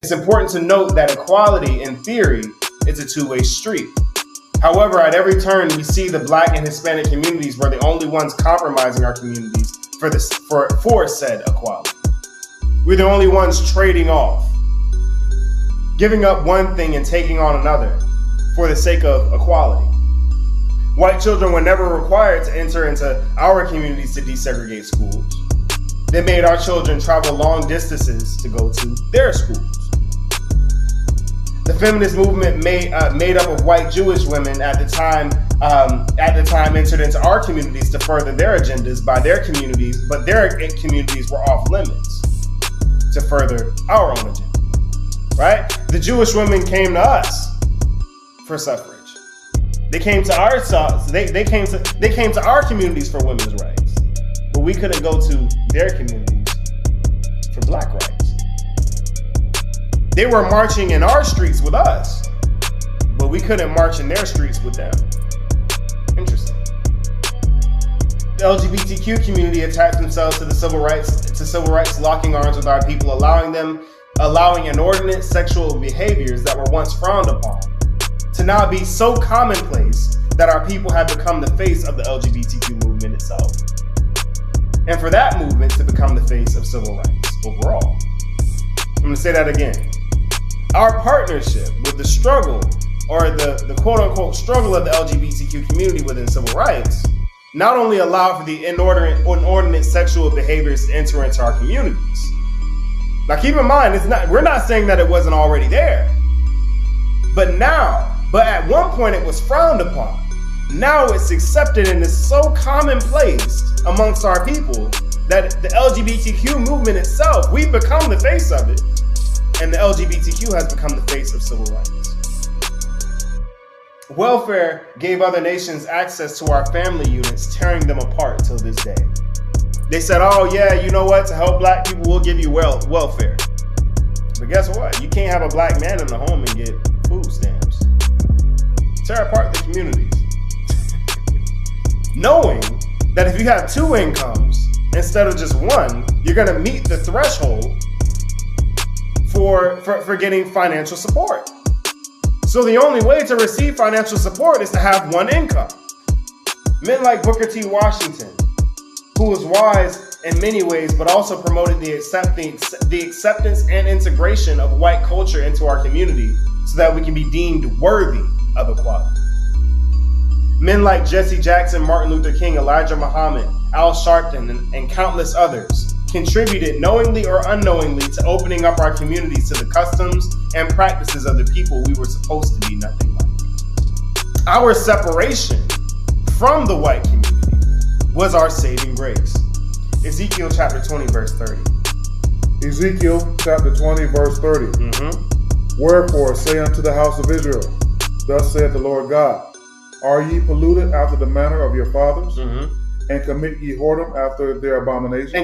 It's important to note that equality, in theory, is a two-way street. However, at every turn, we see the Black and Hispanic communities were the only ones compromising our communities for said equality. We're the only ones trading off, giving up one thing and taking on another for the sake of equality. White children were never required to enter into our communities to desegregate schools. They made our children travel long distances to go to their schools. The feminist movement made up of white Jewish women at the time entered into our communities to further their agendas by their communities, but their communities were off limits to further our own agenda. Right? The Jewish women came to us for suffrage. They came to our they came to our communities for women's rights, but we couldn't go to their communities for Black rights. They were marching in our streets with us, but we couldn't march in their streets with them. Interesting. The LGBTQ community attached themselves to civil rights, locking arms with our people, allowing inordinate sexual behaviors that were once frowned upon to now be so commonplace that our people have become the face of the LGBTQ movement itself. And for that movement to become the face of civil rights overall. I'm going to say that again. Our partnership with the struggle, or the quote-unquote struggle of the LGBTQ community within civil rights, not only allowed for the inordinate sexual behaviors to enter into our communities. Now keep in mind, we're not saying that it wasn't already there. But at one point it was frowned upon. Now it's accepted and is so commonplace amongst our people that the LGBTQ movement itself, we've become the face of it. And the LGBTQ has become the face of civil rights. Welfare gave other nations access to our family units, tearing them apart till this day. They said, oh yeah, you know what? To help Black people, we'll give you welfare. But guess what? You can't have a Black man in the home and get food stamps. Tear apart the communities. Knowing that if you have two incomes instead of just one, you're going to meet the threshold for getting financial support. So the only way to receive financial support is to have one income. Men like Booker T. Washington, who was wise in many ways, but also promoted the acceptance and integration of white culture into our community so that we can be deemed worthy of equality. Men like Jesse Jackson, Martin Luther King, Elijah Muhammad, Al Sharpton, and countless others contributed knowingly or unknowingly to opening up our communities to the customs and practices of the people we were supposed to be nothing like. Our separation from the white community was our saving grace. Ezekiel chapter 20, verse 30. Ezekiel chapter 20, verse 30. Wherefore say unto the house of Israel, thus saith the Lord God, are ye polluted after the manner of your fathers? And commit ye whoredom after their abomination?